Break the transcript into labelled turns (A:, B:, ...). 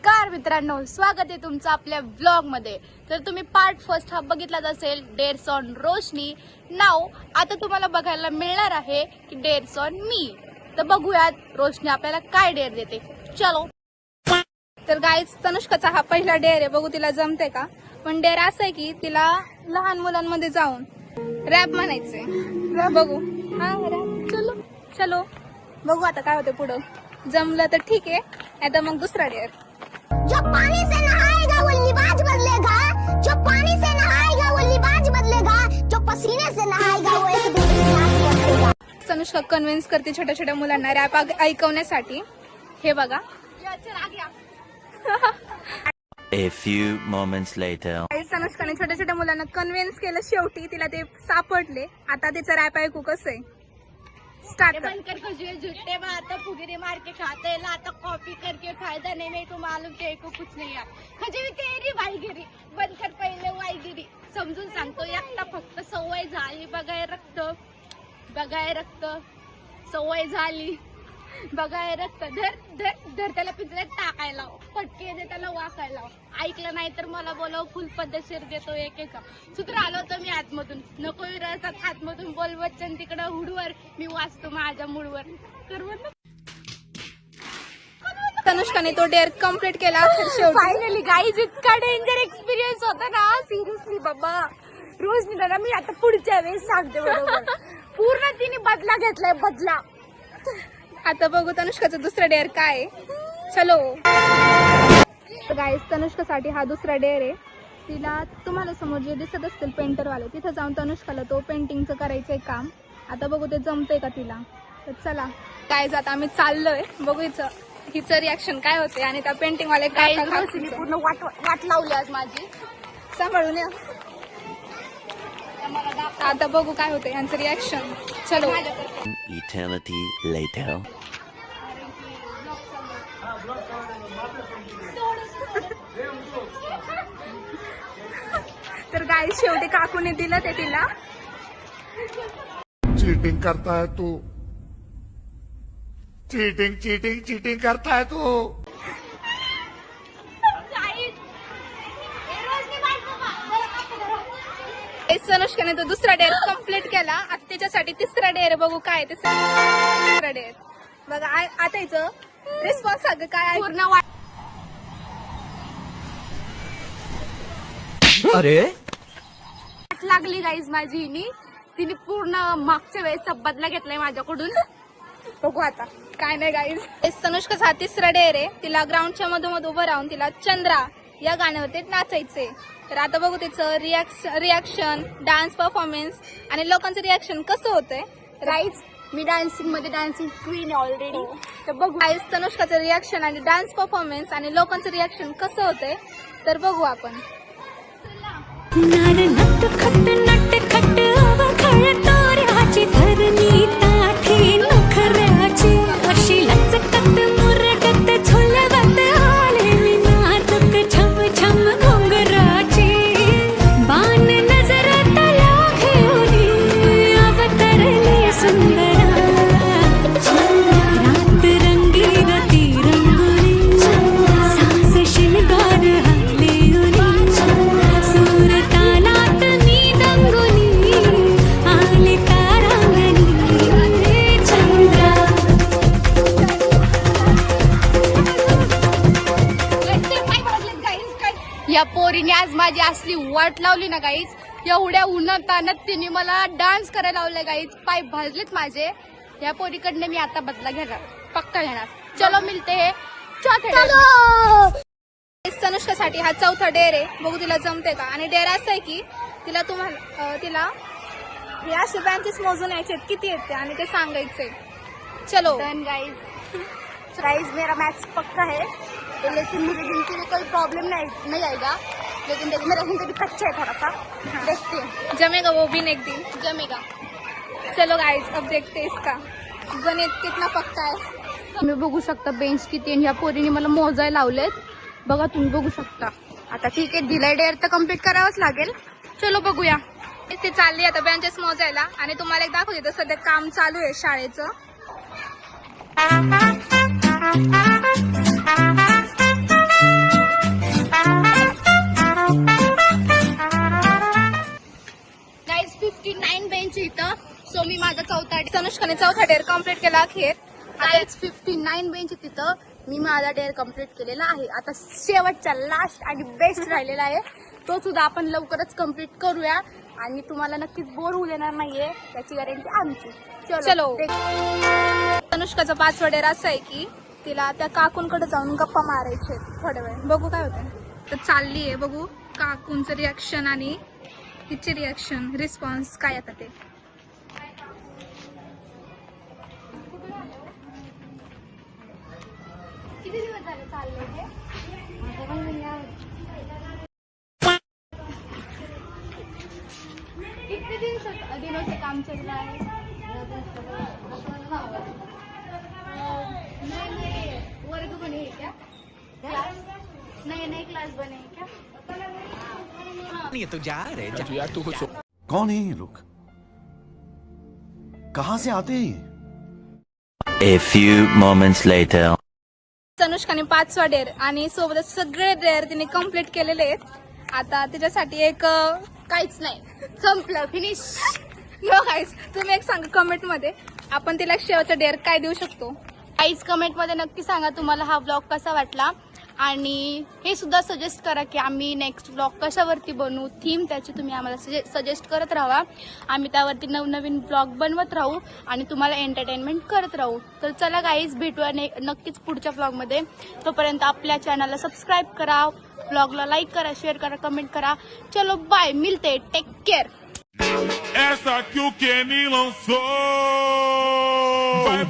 A: नमस्कार मित्रांनो, स्वागत आहे तुमचं आपल्या व्लॉग मध्ये। तर तुम्ही पार्ट फर्स्ट हा बघितलाच असेल, डेअर्स ऑन रोशनी। नाव आता तुम्हाला बघायला मिळणार आहे की डेअर्स ऑन मी। तर बघूयात रोशनी आपल्याला काय डेअर देते, चलो। तर गाईज, तनुष्काचा हा पहिला डेअर आहे, बघू तिला जमते का। पण डेअर असं आहे की तिला लहान मुलांमध्ये जाऊन रॅप म्हणायचंय। बघू, हा रॅप, चलो चलो बघू आता काय होते पुढं। जमलं तर ठीक आहे, आता मग दुसरा डेअर।
B: जो पानी से नहाएगा वो लिबाज बदलेगा, जो पानी से नहाएगा वो लिबाज बदलेगा, जो पसीने से नहाएगा वो एक दूसरे से आग बदलेगा।
A: तनुष्का कन्व्हिन्स करते छोट्या छोट्या मुलांना रॅप ऐकवण्यासाठी। हे बघा,
C: A few moments later.
A: तनुष्काने छोट्या छोट्या मुलांना कन्व्हिन्स केलं, शेवटी तिला ते सापडले। आता तिचं रॅप ऐकू कसं आहे, स्टार्ट कर।
D: बनकर खुशबू झूठे बात फुगरे मार के खाते लाता कॉपी करके फायदा नहीं, मैं तो मालूम तेरे को कुछ नहीं यार। खजे मी तेरी वाईगिरी बनकर पहिले वाईगिरी समजून सांगतो, एकटा फक्त सवय झाली बघाय रक्त सवय झाली बघाय रक्त। धर धर धर त्याला पिंजऱ्यात टाकायला, फटके दे त्याला वाकायला। ऐकलं नाही तर मला बोलव, फुल पद्धतशीर देतो एकेका सूत्र आलो तर मी आतमधून, नको विरसतात हातमधून बोल वचन तिकडं हुडवर, मी वाचतो माझ्या मूडवर करवत।
A: तनुष्काने तो डेअर कम्प्लीट केला
D: फायनली गाईज, इतका डेंजर एक्सपिरियन्स होता ना, सिरियसली बाबा। रोज निघाला मी आता पुढच्या वेळेस सांगते बरोबर, पूर्ण तिने बदला घेतलाय, बदला।
A: आता बघू तनुष्काचं दुसरं डेअर काय आहे, चलो। गाईज, तनुष्कासाठी हा दुसरा डेअर आहे। तिला तुम्हाला समोर जे दिसत असतील पेंटरवाले, तिथं जाऊन तनुष्काला तो पेंटिंगचं करायचंय काम। आता बघू ते जमतंय का तिला। तर चला गाईज, आता आम्ही चाललोय, बघू हिचं रिॲक्शन काय होते आणि त्या पेंटिंग वाले काय
D: मी पूर्ण वाट लावली आज माझी,
A: सांभाळून या। आता बघू काय होते यांचं रिॲक्शन, चलो।
C: Eternity later.
A: तर गाईज, शेवटी काकूने दिलं ते तिला।
E: चीटिंग करता है तू, चीटिंग चीटिंग चीटिंग करता है तू।
A: तनुष्काने तो दुसरा डेअर कम्प्लीट केला। आता त्याच्यासाठी तिसरा डेअर बघू काय तिसरा डेअर बघा। आता याचं रिस्पॉन्स सगळं काय
D: पूर्ण वाट
C: अरे
D: लागली गाईज माझी। तिने पूर्ण मागच्या वेळेसचा बदला घेतलाय माझ्याकडून,
A: बघू आता काय नाही गाईज। तनुष्काचा हा तिसरा डेअर आहे, तिला ग्राउंडच्या मधोमध उभं राहून तिला चंद्रा या गाण्यावरती नाचायचंय। तर आता बघू त्याचं रिॲक्शन, डान्स परफॉर्मन्स आणि लोकांचं रिॲक्शन कसं होतंय।
D: राईज, मी डान्सिंग मध्ये डान्सिंग क्वीन ऑलरेडी। तर बघू
A: गाईज, तनुष्काचं रिॲक्शन आणि डान्स परफॉर्मन्स आणि लोकांचं रिॲक्शन कसं होतंय, तर बघू आपण।
F: नट खट अवखळ तोऱ्याची धरणी ताठी नखऱ्याची, अशी लचकत मुरगत झुलवत आले मी नाजूक छम छम घोंगराची। बाण नजरात घेऊनी अवतरली सुंदरा, रात रंगीरती रंगुरी, सास शिनगार हल्ली उरी, सूर तालात मी दंगुनी, आली तारांगणी चंद्रा।
D: या पोरीने आज माझी असली वाट लावली ना गाईज। एवढ्या उन्हात तानात तिने मला डान्स करायला लावलाय गाईज, पाय भाजलेत माझे। या पोरीकडनं मी आता बदला घेणार, पक्का घेणार। चलो मिलते है चौथे।
A: तनुष्कासाठी हा चौथा डेअर आहे, बघू तिला जमते का। आणि डेअर असं आहे की तिला तिला हे असे ब्रांचेस मोजून यायचे किती येते आणि ते सांगायचंय, चलो।
D: डन गाइस, मेरा मैथ्स पक्का है, तो लेकिन मुझे गिनती में कोई प्रॉब्लम नहीं आएगा, लेकिन देखो मेरा हिंदी भी कच्चा है थोड़ा सा, देखते हैं
A: जमेगा वो भी एक दिन
D: जमेगा।
A: चलो गाइस, अब देखते इसका गणित कितना पक्का है।
D: तुम्ही बघू शकता बेंच किती, ह्या पोरीने मला मोजायला लावलेत बघा, तुम्ही बघू शकता। आता ठीक आहे, दिलाय डेअर तर कम्प्लीट करावंच लागेल, चलो बघूया।
A: ते चालली आता बेंचेस मोजायला आणि तुम्हाला एक दाखवते, तर सध्या काम चालू आहे शाळेचं। तनुष्काने चौथा डेअर कम्प्लीट केला अखेर. काहीच 59 बेंच तिथं मी माझा डेअर कम्प्लीट केलेला आहे. आता शेवटचा लास्ट आणि बेस्ट राहिलेला आहे तो सुद्धा आपण लवकरच कम्प्लीट करूया आणि तुम्हाला नक्कीच बोर होऊ देणार नाहीये त्याची गॅरंटी आमची. चलो. तनुष्काचा 5वा डेअर असा आहे की तिला त्या काकूंकडे जाऊन गप्पा मारायचे थोड्या वेळ. बघू काय होतं. तर चालली आहे बघू काकूंचं रिॲक्शन आणि तिचे रिॲक्शन रिस्पॉन्स काय येतात ते.
D: किती दिवस झाले चालले ते? कितने दिनों से काम चल रहा है? नए वर्ग बने हैं क्या? क्लास नए क्लास बने हैं क्या?
G: ये तो जा रहे
H: कौन है ये लोग? कहां से आते हैं ये?
C: A few moments later.
A: तनुष्काने 5वा डेअर आणि सोबतच सगळे डेअर तिने कम्प्लीट केलेले आहेत. आता त्याच्यासाठी एक काहीच नाही संपलं फिनिश. नो गाईज तुम्ही एक सांगा कमेंट मध्ये आपण तिला शेवटचा डेअर काय देऊ शकतो. गाईज कमेंट मध्ये नक्की सांगा तुम्हाला हा ब्लॉग कसा वाटला आणि हे सुद्धा सजेस्ट करा की आम्ही नेक्स्ट ब्लॉग कशावरती बनवू. थीम त्याची तुम्ही आम्हाला सजेस्ट करत राहा. आम्ही त्यावरती नवनवीन ब्लॉग बनवत राहू आणि तुम्हाला एंटरटेनमेंट करत राहू. तर चला गाईज भेटूया नक्कीच पुढच्या ब्लॉगमध्ये. तोपर्यंत आपल्या चॅनलला सबस्क्राईब करा, ब्लॉगला लाईक करा, शेअर करा, कमेंट करा. चलो बाय, मिलते, take care.
E: Essa que o Kenny lançou. Vai